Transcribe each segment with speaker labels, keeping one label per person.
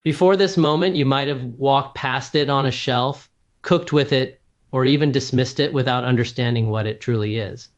Speaker 1: Before this moment, you might have walked past it on a shelf, cooked with it, or even dismissed it without understanding what it truly is.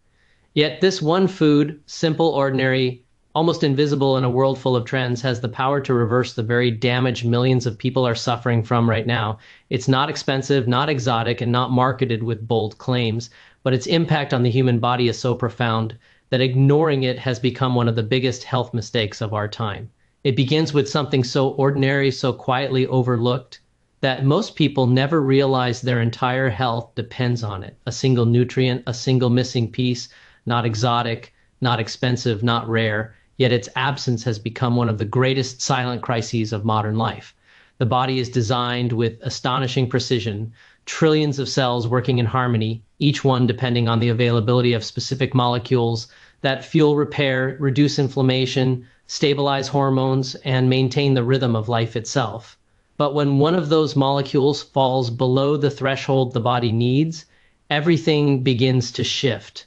Speaker 1: Yet this one food, simple, ordinary, almost invisible in a world full of trends, has the power to reverse the very damage millions of people are suffering from right now. It's not expensive, not exotic, and not marketed with bold claims, but its impact on the human body is so profound that ignoring it has become one of the biggest health mistakes of our time. It begins with something so ordinary, so quietly overlooked, that most people never realize their entire health depends on it. A single nutrient, a single missing piece, not exotic, not expensive, not rare, yet its absence has become one of the greatest silent crises of modern life. The body is designed with astonishing precision, trillions of cells working in harmony, each one depending on the availability of specific molecules that fuel repair, reduce inflammation, stabilize hormones, and maintain the rhythm of life itself. But when one of those molecules falls below the threshold the body needs, everything begins to shift.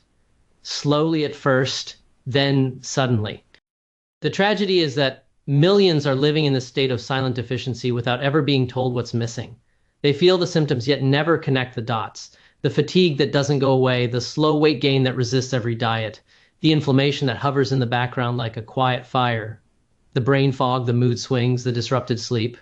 Speaker 1: Slowly at first, then suddenly. The tragedy is that millions are living in this state of silent deficiency without ever being told what's missing. They feel the symptoms yet never connect the dots. The fatigue that doesn't go away, the slow weight gain that resists every diet, the inflammation that hovers in the background like a quiet fire, the brain fog, the mood swings, the disrupted sleep.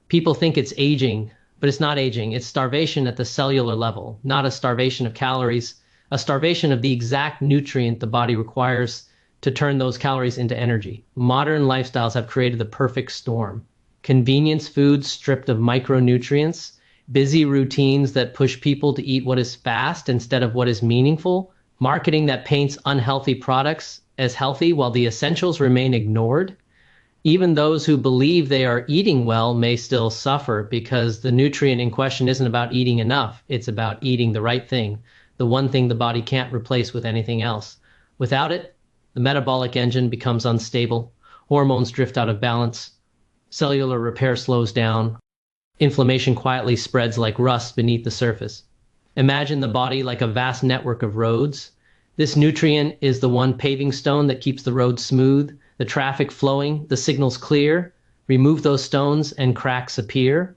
Speaker 1: People think it's aging, but it's not aging. It's starvation at the cellular level, not a starvation of calories, a starvation of the exact nutrient the body requires to turn those calories into energy. Modern lifestyles have created the perfect storm. Convenience foods stripped of micronutrients, busy routines that push people to eat what is fast instead of what is meaningful, marketing that paints unhealthy products as healthy while the essentials remain ignored. Even those who believe they are eating well may still suffer because the nutrient in question isn't about eating enough, it's about eating the right thing, the one thing the body can't replace with anything else. Without it, the metabolic engine becomes unstable, hormones drift out of balance, cellular repair slows down, inflammation quietly spreads like rust beneath the surface. Imagine the body like a vast network of roads. This nutrient is the one paving stone that keeps the road smooth, the traffic flowing, the signals clear. Remove those stones and cracks appear.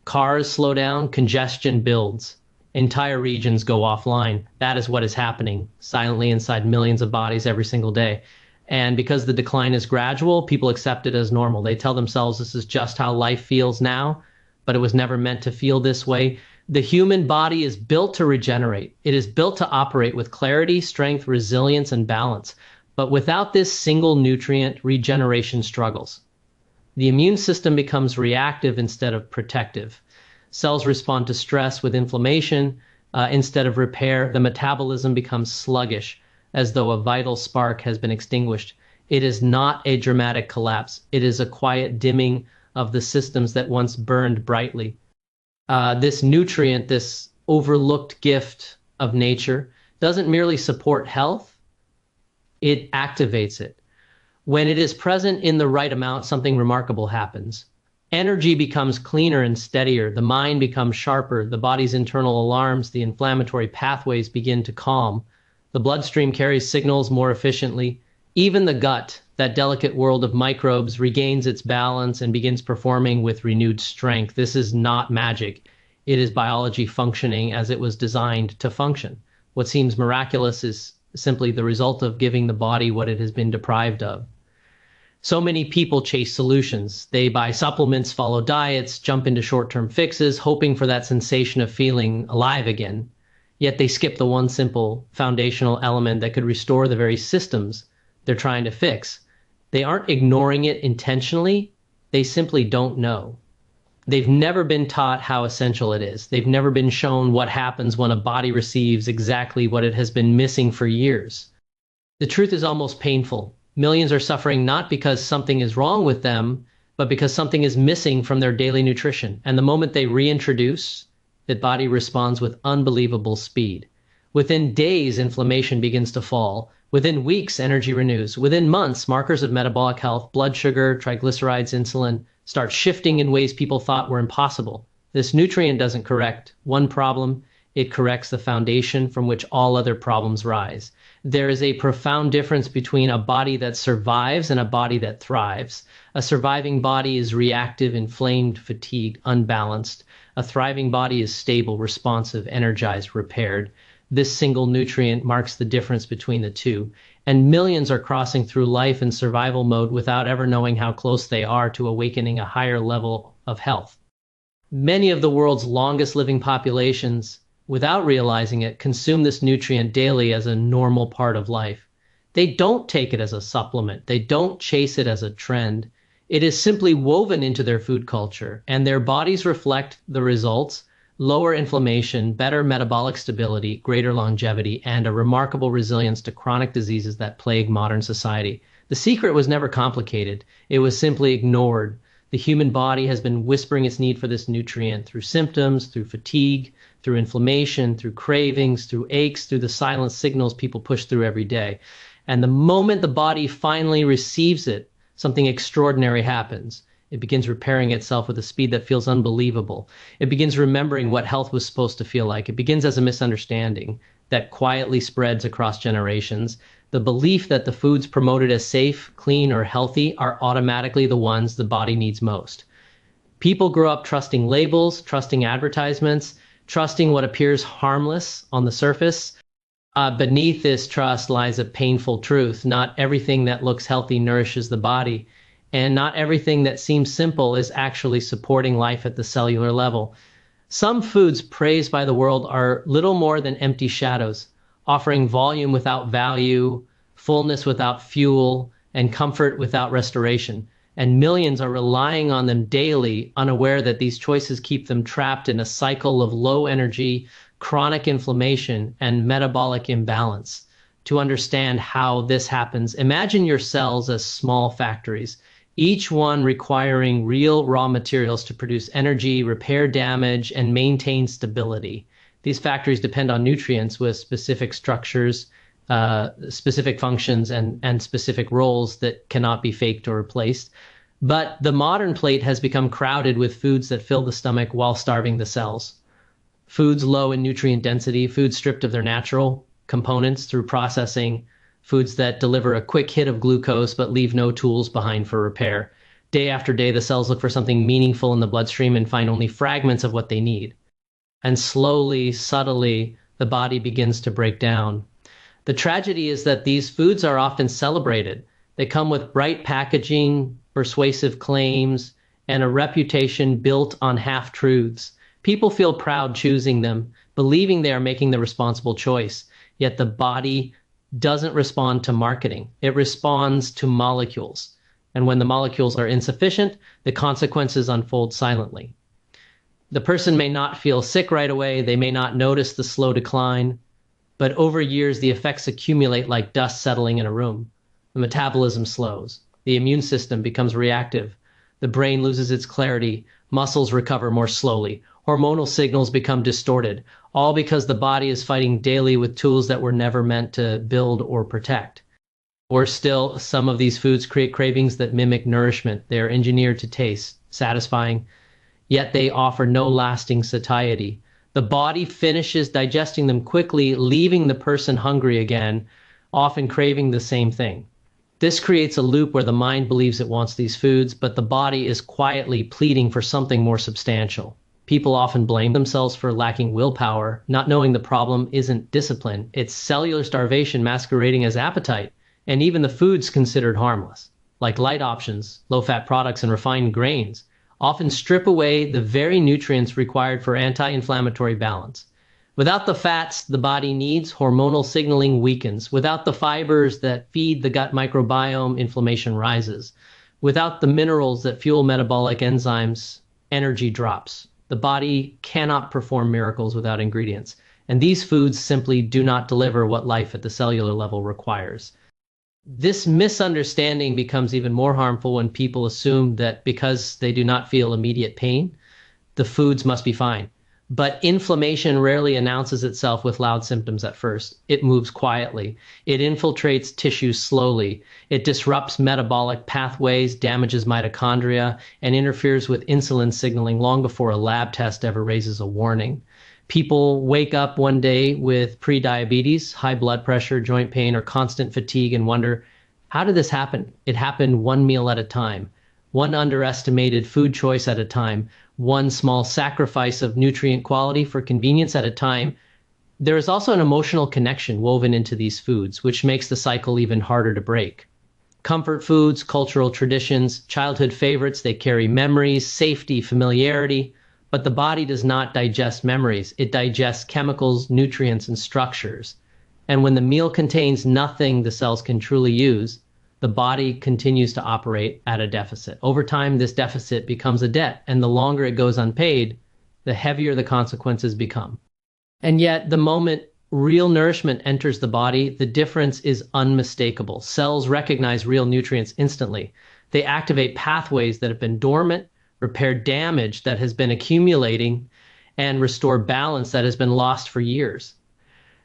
Speaker 1: Cars slow down, congestion builds. Entire regions go offline. That is what is happening silently inside millions of bodies every single day. And because the decline is gradual, people accept it as normal. They tell themselves this is just how life feels now, but it was never meant to feel this way. The human body is built to regenerate. It is built to operate with clarity, strength, resilience, and balance. But without this single nutrient, regeneration struggles. The immune system becomes reactive instead of protective. Cells respond to stress with inflammation instead of repair. The metabolism becomes sluggish, as though a vital spark has been extinguished. It is not a dramatic collapse. It is a quiet dimming of the systems that once burned brightly. This nutrient, this overlooked gift of nature, doesn't merely support health, it activates it. When it is present in the right amount, something remarkable happens. Energy becomes cleaner and steadier, the mind becomes sharper, the body's internal alarms, the inflammatory pathways begin to calm, the bloodstream carries signals more efficiently, even the gut, that delicate world of microbes, regains its balance and begins performing with renewed strength. This is not magic. It is biology functioning as it was designed to function. What seems miraculous is simply the result of giving the body what it has been deprived of. So many people chase solutions. They buy supplements, follow diets, jump into short-term fixes, hoping for that sensation of feeling alive again. Yet they skip the one simple foundational element that could restore the very systems they're trying to fix. They aren't ignoring it intentionally. They simply don't know. They've never been taught how essential it is. They've never been shown what happens when a body receives exactly what it has been missing for years. The truth is almost painful. Millions are suffering not because something is wrong with them, but because something is missing from their daily nutrition. And the moment they reintroduce, the body responds with unbelievable speed. Within days, inflammation begins to fall. Within weeks, energy renews. Within months, markers of metabolic health, blood sugar, triglycerides, insulin, start shifting in ways people thought were impossible. This nutrient doesn't correct one problem, It corrects the foundation from which all other problems rise. There is a profound difference between a body that survives and a body that thrives. A surviving body is reactive, inflamed, fatigued, unbalanced. A thriving body is stable, responsive, energized, repaired. This single nutrient marks the difference between the two, and millions are crossing through life in survival mode without ever knowing how close they are to awakening a higher level of health. Many of the world's longest living populations, without realizing it, consume this nutrient daily as a normal part of life. They don't take it as a supplement. They don't chase it as a trend. It is simply woven into their food culture, and their bodies reflect the results: lower inflammation, better metabolic stability, greater longevity, and a remarkable resilience to chronic diseases that plague modern society. The secret was never complicated. It was simply ignored. The human body has been whispering its need for this nutrient through symptoms, through fatigue, through inflammation, through cravings, through aches, through the silent signals people push through every day. And the moment the body finally receives it, something extraordinary happens. It begins repairing itself with a speed that feels unbelievable. It begins remembering what health was supposed to feel like. It begins as a misunderstanding that quietly spreads across generations. The belief that the foods promoted as safe, clean, or healthy are automatically the ones the body needs most. People grow up trusting labels, trusting advertisements, trusting what appears harmless on the surface. Beneath this trust lies a painful truth. Not everything that looks healthy nourishes the body, and not everything that seems simple is actually supporting life at the cellular level. Some foods praised by the world are little more than empty shadows, offering volume without value, fullness without fuel, and comfort without restoration. And millions are relying on them daily, unaware that these choices keep them trapped in a cycle of low energy, chronic inflammation, and metabolic imbalance. To understand how this happens, imagine your cells as small factories, each one requiring real raw materials to produce energy, repair damage, and maintain stability. These factories depend on nutrients with specific structures, specific functions, and specific roles that cannot be faked or replaced. But the modern plate has become crowded with foods that fill the stomach while starving the cells. Foods low in nutrient density, foods stripped of their natural components through processing, foods that deliver a quick hit of glucose but leave no tools behind for repair. Day after day, the cells look for something meaningful in the bloodstream and find only fragments of what they need. And slowly, subtly, the body begins to break down. The tragedy is that these foods are often celebrated. They come with bright packaging, persuasive claims, and a reputation built on half-truths. People feel proud choosing them, believing they are making the responsible choice. Yet the body doesn't respond to marketing. It responds to molecules. And when the molecules are insufficient, the consequences unfold silently. The person may not feel sick right away. They may not notice the slow decline. But over years, the effects accumulate like dust settling in a room. The metabolism slows. The immune system becomes reactive. The brain loses its clarity. Muscles recover more slowly. Hormonal signals become distorted, all because the body is fighting daily with tools that were never meant to build or protect. Or still, some of these foods create cravings that mimic nourishment. They are engineered to taste satisfying, yet they offer no lasting satiety. The body finishes digesting them quickly, leaving the person hungry again, often craving the same thing. This creates a loop where the mind believes it wants these foods, but the body is quietly pleading for something more substantial. People often blame themselves for lacking willpower, not knowing the problem isn't discipline. It's cellular starvation masquerading as appetite, and even the foods considered harmless, like light options, low-fat products, and refined grains, often strip away the very nutrients required for anti-inflammatory balance. Without the fats the body needs, hormonal signaling weakens. Without the fibers that feed the gut microbiome, inflammation rises. Without the minerals that fuel metabolic enzymes, energy drops. The body cannot perform miracles without ingredients, and these foods simply do not deliver what life at the cellular level requires. This misunderstanding becomes even more harmful when people assume that because they do not feel immediate pain, the foods must be fine. But inflammation rarely announces itself with loud symptoms at first. It moves quietly. It infiltrates tissues slowly. It disrupts metabolic pathways, damages mitochondria, and interferes with insulin signaling long before a lab test ever raises a warning. People wake up one day with prediabetes, high blood pressure, joint pain, or constant fatigue and wonder, how did this happen? It happened one meal at a time, one underestimated food choice at a time, one small sacrifice of nutrient quality for convenience at a time. There is also an emotional connection woven into these foods, which makes the cycle even harder to break. Comfort foods, cultural traditions, childhood favorites, they carry memories, safety, familiarity, but the body does not digest memories. It digests chemicals, nutrients, and structures. And when the meal contains nothing the cells can truly use, the body continues to operate at a deficit. Over time, this deficit becomes a debt, and the longer it goes unpaid, the heavier the consequences become. And yet, the moment real nourishment enters the body, the difference is unmistakable. Cells recognize real nutrients instantly. They activate pathways that have been dormant, repair damage that has been accumulating, and restore balance that has been lost for years.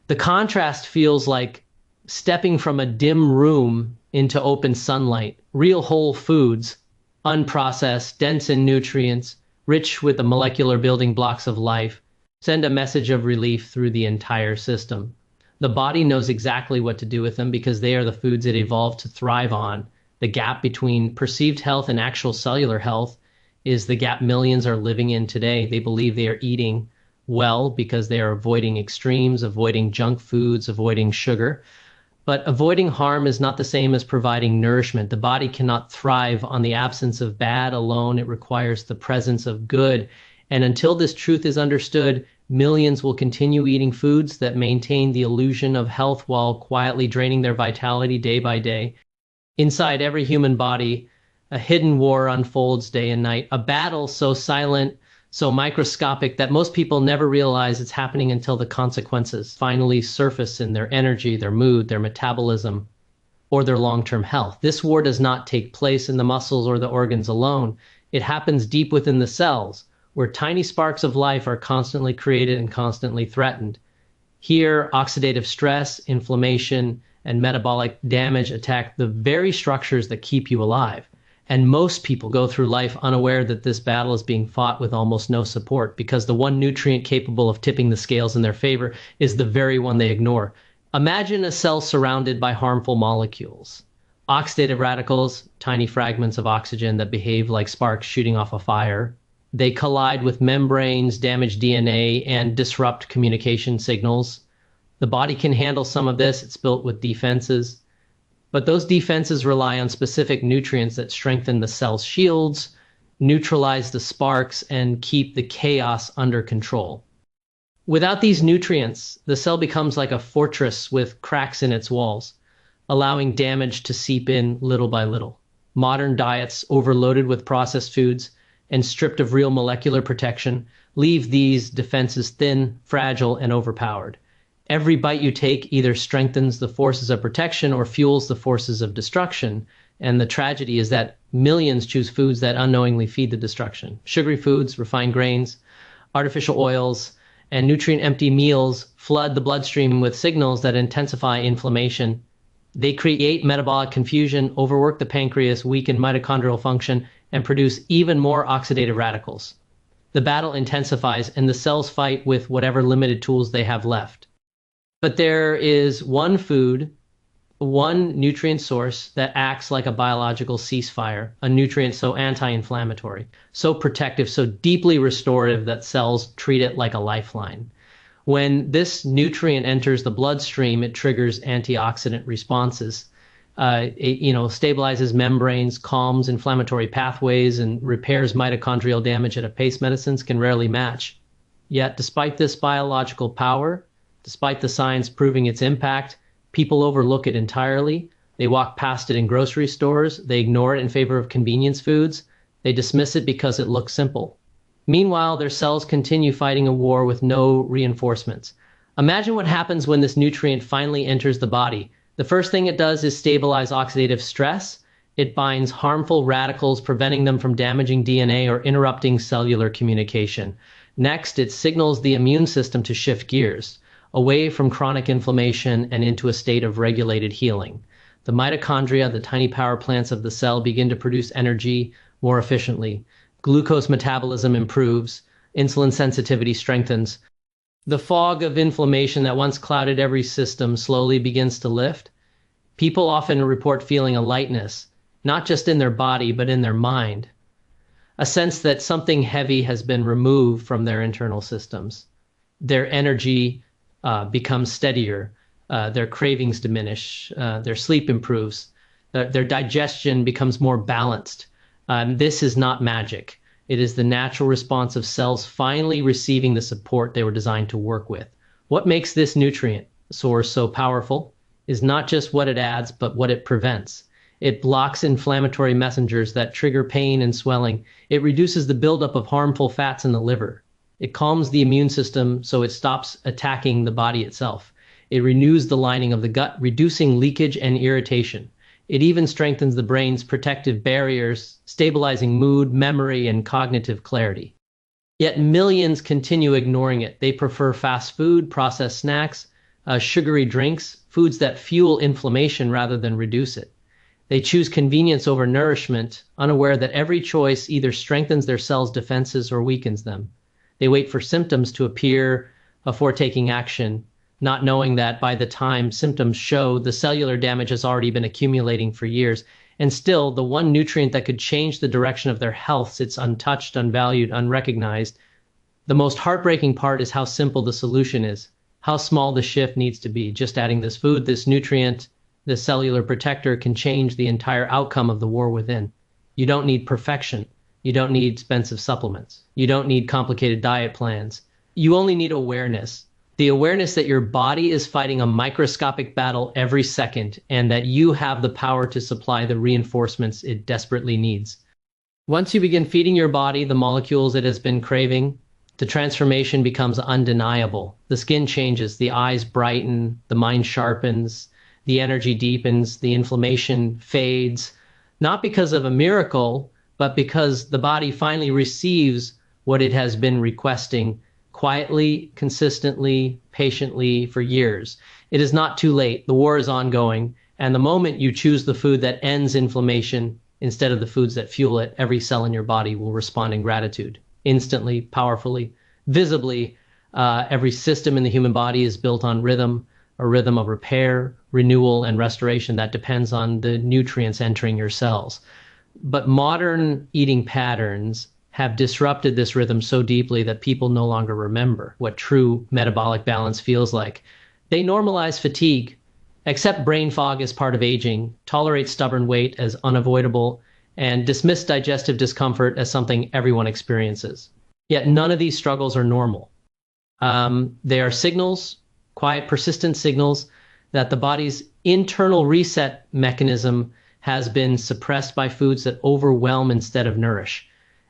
Speaker 1: The contrast feels like stepping from a dim room into open sunlight. Real whole foods, unprocessed, dense in nutrients, rich with the molecular building blocks of life, send a message of relief through the entire system. The body knows exactly what to do with them because they are the foods it evolved to thrive on. The gap between perceived health and actual cellular health is the gap millions are living in today. They believe they are eating well because they are avoiding extremes, avoiding junk foods, avoiding sugar. But avoiding harm is not the same as providing nourishment. The body cannot thrive on the absence of bad alone. It requires the presence of good. And until this truth is understood, millions will continue eating foods that maintain the illusion of health while quietly draining their vitality day by day. Inside every human body, a hidden war unfolds day and night, a battle so silent, so microscopic that most people never realize it's happening until the consequences finally surface in their energy, their mood, their metabolism, or their long-term health. This war does not take place in the muscles or the organs alone. It happens deep within the cells, where tiny sparks of life are constantly created and constantly threatened. Here, oxidative stress, inflammation, and metabolic damage attack the very structures that keep you alive. And most people go through life unaware that this battle is being fought with almost no support because the one nutrient capable of tipping the scales in their favor is the very one they ignore. Imagine a cell surrounded by harmful molecules. Oxidative radicals, tiny fragments of oxygen that behave like sparks shooting off a fire. They collide with membranes, damage DNA, and disrupt communication signals. The body can handle some of this. It's built with defenses. But those defenses rely on specific nutrients that strengthen the cell's shields, neutralize the sparks, and keep the chaos under control. Without these nutrients, the cell becomes like a fortress with cracks in its walls, allowing damage to seep in little by little. Modern diets, overloaded with processed foods, and stripped of real molecular protection, leave these defenses thin, fragile, and overpowered. Every bite you take either strengthens the forces of protection or fuels the forces of destruction. And the tragedy is that millions choose foods that unknowingly feed the destruction. Sugary foods, refined grains, artificial oils, and nutrient-empty meals flood the bloodstream with signals that intensify inflammation. They create metabolic confusion, overwork the pancreas, weaken mitochondrial function, and produce even more oxidative radicals. The battle intensifies, and the cells fight with whatever limited tools they have left. But there is one food, one nutrient source that acts like a biological ceasefire, a nutrient so anti-inflammatory, so protective, so deeply restorative that cells treat it like a lifeline. When this nutrient enters the bloodstream, it triggers antioxidant responses. It stabilizes membranes, calms inflammatory pathways, and repairs mitochondrial damage that a pace medicines can rarely match. Yet, despite this biological power, despite the science proving its impact, people overlook it entirely. They walk past it in grocery stores. They ignore it in favor of convenience foods. They dismiss it because it looks simple. Meanwhile, their cells continue fighting a war with no reinforcements. Imagine what happens when this nutrient finally enters the body. The first thing it does is stabilize oxidative stress. It binds harmful radicals, preventing them from damaging DNA or interrupting cellular communication. Next, it signals the immune system to shift gears, away from chronic inflammation and into a state of regulated healing. The mitochondria, the tiny power plants of the cell, begin to produce energy more efficiently. Glucose metabolism improves, insulin sensitivity strengthens, The fog of inflammation that once clouded every system slowly begins to lift. People often report feeling a lightness, not just in their body, but in their mind, a sense that something heavy has been removed from their internal systems. Their energy becomes steadier, their cravings diminish, their sleep improves, their digestion becomes more balanced. This is not magic. It is the natural response of cells finally receiving the support they were designed to work with. What makes this nutrient source so powerful is not just what it adds, but what it prevents. It blocks inflammatory messengers that trigger pain and swelling. It reduces the buildup of harmful fats in the liver. It calms the immune system so it stops attacking the body itself. It renews the lining of the gut, reducing leakage and irritation. It even strengthens the brain's protective barriers, stabilizing mood, memory, and cognitive clarity. Yet millions continue ignoring it. They prefer fast food, processed snacks, sugary drinks, foods that fuel inflammation rather than reduce it. They choose convenience over nourishment, unaware that every choice either strengthens their cells' defenses or weakens them. They wait for symptoms to appear before taking action, not knowing that by the time symptoms show, the cellular damage has already been accumulating for years. And still, the one nutrient that could change the direction of their health sits untouched, unvalued, unrecognized. The most heartbreaking part is how simple the solution is, how small the shift needs to be. Just adding this food, this nutrient, this cellular protector can change the entire outcome of the war within. You don't need perfection. You don't need expensive supplements. You don't need complicated diet plans. You only need awareness. The awareness that your body is fighting a microscopic battle every second and that you have the power to supply the reinforcements it desperately needs. Once you begin feeding your body the molecules it has been craving, the transformation becomes undeniable. The skin changes, the eyes brighten, the mind sharpens, the energy deepens, the inflammation fades, not because of a miracle, but because the body finally receives what it has been requesting quietly, consistently, patiently for years. It is not too late. The war is ongoing. And the moment you choose the food that ends inflammation instead of the foods that fuel it, every cell in your body will respond in gratitude, instantly, powerfully, visibly. Every system in the human body is built on rhythm, a rhythm of repair, renewal, and restoration that depends on the nutrients entering your cells. But modern eating patterns have disrupted this rhythm so deeply that people no longer remember what true metabolic balance feels like. They normalize fatigue, accept brain fog as part of aging, tolerate stubborn weight as unavoidable, and dismiss digestive discomfort as something everyone experiences. Yet none of these struggles are normal. They are signals, quiet, persistent signals, that the body's internal reset mechanism has been suppressed by foods that overwhelm instead of nourish.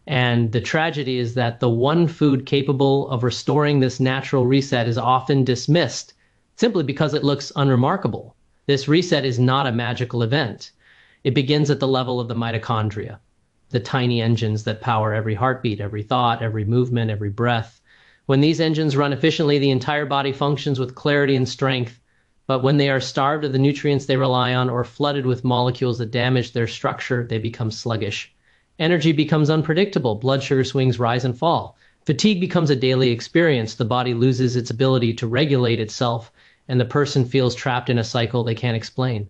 Speaker 1: And the tragedy is that the one food capable of restoring this natural reset is often dismissed simply because it looks unremarkable. This reset is not a magical event. It begins at the level of the mitochondria, the tiny engines that power every heartbeat, every thought, every movement, every breath. When these engines run efficiently, the entire body functions with clarity and strength. But when they are starved of the nutrients they rely on or flooded with molecules that damage their structure, they become sluggish. Energy becomes unpredictable. Blood sugar swings rise and fall. Fatigue becomes a daily experience. The body loses its ability to regulate itself, and the person feels trapped in a cycle they can't explain.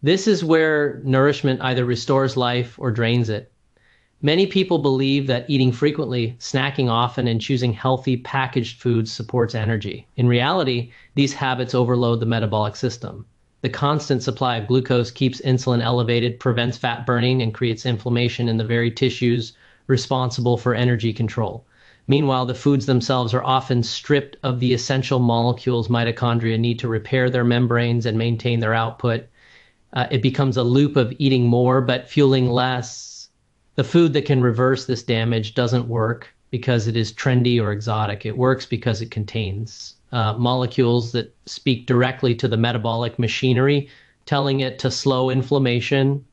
Speaker 1: This is where nourishment either restores life or drains it. Many people believe that eating frequently, snacking often, and choosing healthy packaged foods supports energy. In reality, these habits overload the metabolic system. The constant supply of glucose keeps insulin elevated, prevents fat burning, and creates inflammation in the very tissues responsible for energy control. Meanwhile, the foods themselves are often stripped of the essential molecules mitochondria need to repair their membranes and maintain their output. It becomes a loop of eating more but fueling less. The food that can reverse this damage doesn't work because it is trendy or exotic. It works because it contains molecules that speak directly to the metabolic machinery, telling it to slow inflammation,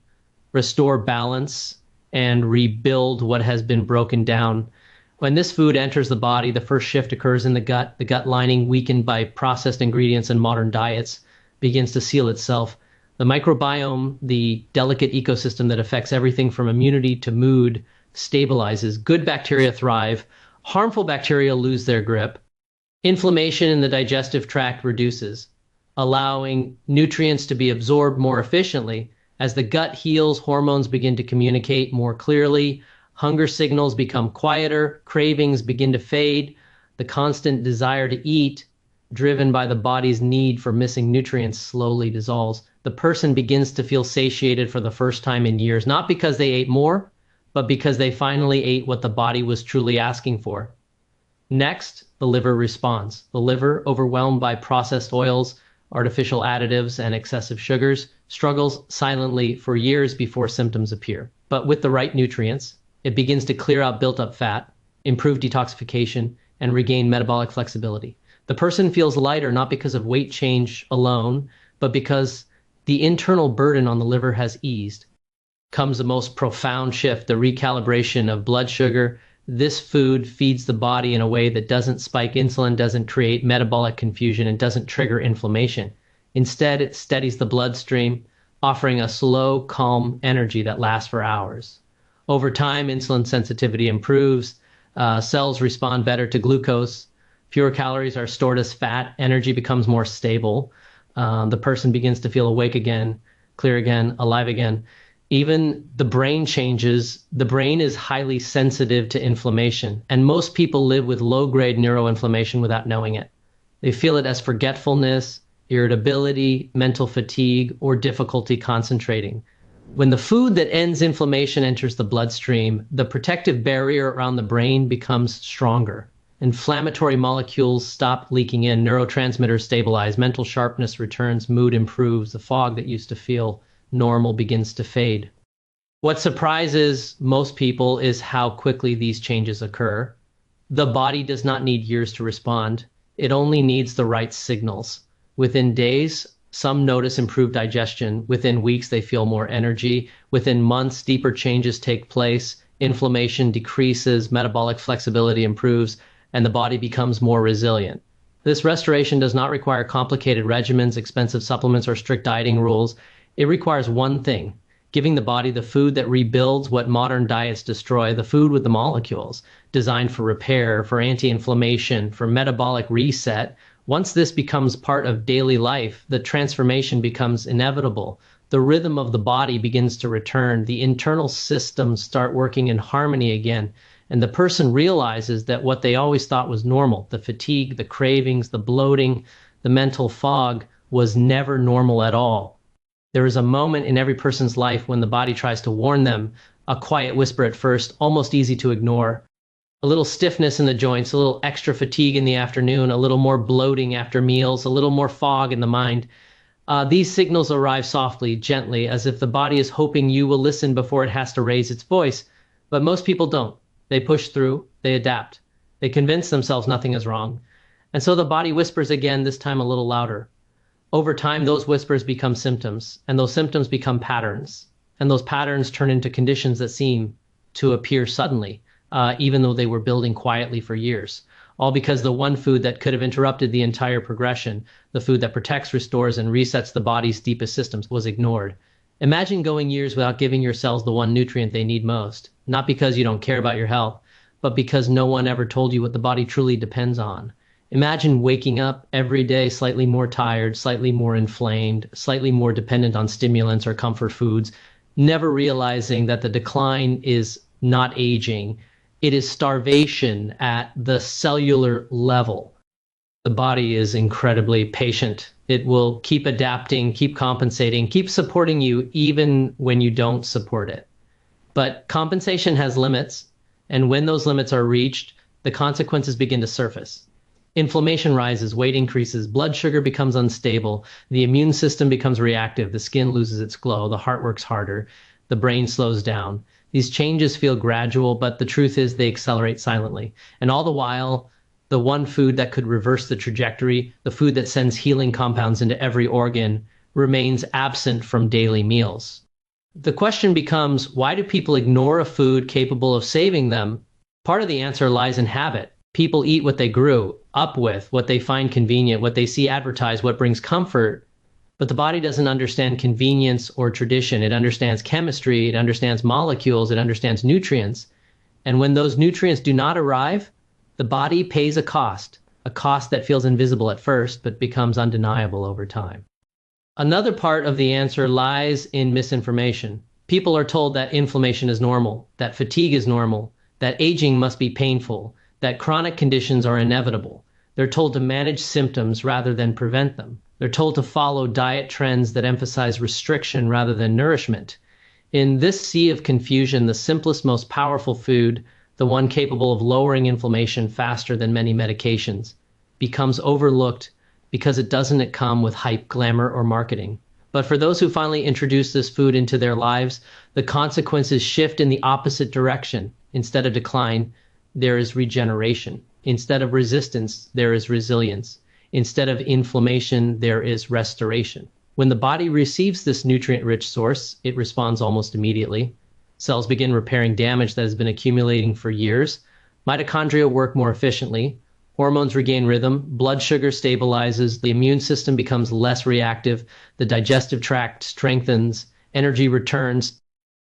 Speaker 1: restore balance, and rebuild what has been broken down. When this food enters the body, the first shift occurs in the gut. The gut lining, weakened by processed ingredients and modern diets, begins to seal itself. The microbiome, the delicate ecosystem that affects everything from immunity to mood, stabilizes. Good bacteria thrive. Harmful bacteria lose their grip. Inflammation in the digestive tract reduces, allowing nutrients to be absorbed more efficiently. As the gut heals, hormones begin to communicate more clearly, hunger signals become quieter, cravings begin to fade, the constant desire to eat, driven by the body's need for missing nutrients, slowly dissolves. The person begins to feel satiated for the first time in years, not because they ate more, but because they finally ate what the body was truly asking for. Next, the liver responds. The liver, overwhelmed by processed oils, artificial additives, and excessive sugars, struggles silently for years before symptoms appear. But with the right nutrients, it begins to clear out built-up fat, improve detoxification, and regain metabolic flexibility. The person feels lighter not because of weight change alone, but because the internal burden on the liver has eased. Comes the most profound shift, the recalibration of blood sugar. This food feeds the body in a way that doesn't spike insulin, doesn't create metabolic confusion, and doesn't trigger inflammation. Instead, it steadies the bloodstream, offering a slow, calm energy that lasts for hours. Over time, insulin sensitivity improves, cells respond better to glucose, fewer calories are stored as fat, energy becomes more stable, the person begins to feel awake again, clear again, alive again. Even the brain changes. The brain is highly sensitive to inflammation, and most people live with low-grade neuroinflammation without knowing it. They feel it as forgetfulness, irritability, mental fatigue, or difficulty concentrating. When the food that ends inflammation enters the bloodstream, the protective barrier around the brain becomes stronger. Inflammatory molecules stop leaking in, neurotransmitters stabilize, mental sharpness returns, mood improves, the fog that used to feel normal begins to fade. What surprises most people is how quickly these changes occur. The body does not need years to respond. It only needs the right signals. Within days, some notice improved digestion. Within weeks, they feel more energy. Within months, deeper changes take place. Inflammation decreases, metabolic flexibility improves, and the body becomes more resilient. This restoration does not require complicated regimens, expensive supplements, or strict dieting rules. It requires one thing: giving the body the food that rebuilds what modern diets destroy, the food with the molecules, designed for repair, for anti-inflammation, for metabolic reset. Once this becomes part of daily life, the transformation becomes inevitable. The rhythm of the body begins to return, the internal systems start working in harmony again, and the person realizes that what they always thought was normal, the fatigue, the cravings, the bloating, the mental fog, was never normal at all. There is a moment in every person's life when the body tries to warn them, a quiet whisper at first, almost easy to ignore. A little stiffness in the joints, a little extra fatigue in the afternoon, a little more bloating after meals, a little more fog in the mind. These signals arrive softly, gently, as if the body is hoping you will listen before it has to raise its voice. But most people don't. They push through, they adapt. They convince themselves nothing is wrong. And so the body whispers again, this time a little louder. Over time, those whispers become symptoms, and those symptoms become patterns. And those patterns turn into conditions that seem to appear suddenly, even though they were building quietly for years. All because the one food that could have interrupted the entire progression, the food that protects, restores, and resets the body's deepest systems, was ignored. Imagine going years without giving your cells the one nutrient they need most, not because you don't care about your health, but because no one ever told you what the body truly depends on. Imagine waking up every day slightly more tired, slightly more inflamed, slightly more dependent on stimulants or comfort foods, never realizing that the decline is not aging. It is starvation at the cellular level. The body is incredibly patient. It will keep adapting, keep compensating, keep supporting you even when you don't support it. But compensation has limits, and when those limits are reached, the consequences begin to surface. Inflammation rises, weight increases, blood sugar becomes unstable, the immune system becomes reactive, the skin loses its glow, the heart works harder, the brain slows down. These changes feel gradual, but the truth is they accelerate silently. And all the while, the one food that could reverse the trajectory, the food that sends healing compounds into every organ, remains absent from daily meals. The question becomes, why do people ignore a food capable of saving them? Part of the answer lies in habit. People eat what they grew up with, what they find convenient, what they see advertised, what brings comfort. But the body doesn't understand convenience or tradition. It understands chemistry, it understands molecules, it understands nutrients. And when those nutrients do not arrive, the body pays a cost. a cost that feels invisible at first but becomes undeniable over time. Another part of the answer lies in misinformation. People are told that inflammation is normal, that fatigue is normal, that aging must be painful, that chronic conditions are inevitable. They're told to manage symptoms rather than prevent them. They're told to follow diet trends that emphasize restriction rather than nourishment. In this sea of confusion, the simplest, most powerful food, the one capable of lowering inflammation faster than many medications, becomes overlooked because it doesn't come with hype, glamour, or marketing. But for those who finally introduce this food into their lives, the consequences shift in the opposite direction. Instead of decline, there is regeneration. Instead of resistance, there is resilience. Instead of inflammation, there is restoration. When the body receives this nutrient-rich source, it responds almost immediately. Cells begin repairing damage that has been accumulating for years. Mitochondria work more efficiently. Hormones regain rhythm. Blood sugar stabilizes. The immune system becomes less reactive. The digestive tract strengthens. Energy returns.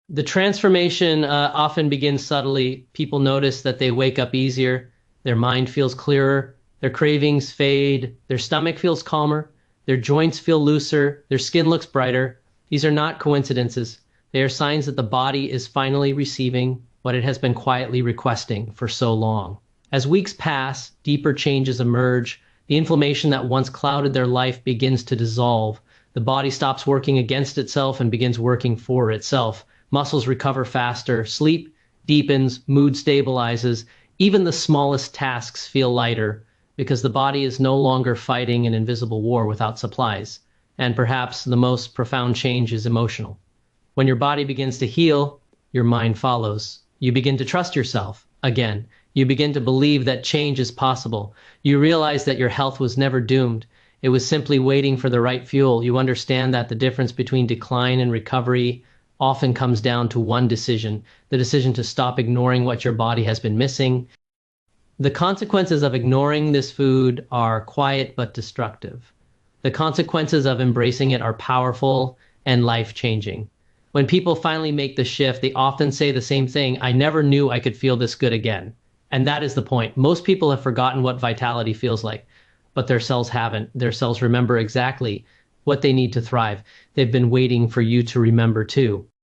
Speaker 1: The transformation often begins subtly. People notice that they wake up easier. Their mind feels clearer. Their cravings fade. Their stomach feels calmer. Their joints feel looser. Their skin looks brighter. These are not coincidences. They are signs that the body is finally receiving what it has been quietly requesting for so long. As weeks pass, deeper changes emerge. The inflammation that once clouded their life begins to dissolve. The body stops working against itself and begins working for itself. Muscles recover faster. Sleep deepens. Mood stabilizes. Even the smallest tasks feel lighter because the body is no longer fighting an invisible war without supplies. And perhaps the most profound change is emotional. When your body begins to heal, your mind follows. You begin to trust yourself again. You begin to believe that change is possible. You realize that your health was never doomed. It was simply waiting for the right fuel. You understand that the difference between decline and recovery often comes down to one decision, the decision to stop ignoring what your body has been missing. The consequences of ignoring this food are quiet but destructive. The consequences of embracing it are powerful and life-changing. When people finally make the shift, they often say the same thing: I never knew I could feel this good again. And that is the point. Most people have forgotten what vitality feels like, but their cells haven't. Their cells remember exactly what they need to thrive. They've been waiting for you to remember too.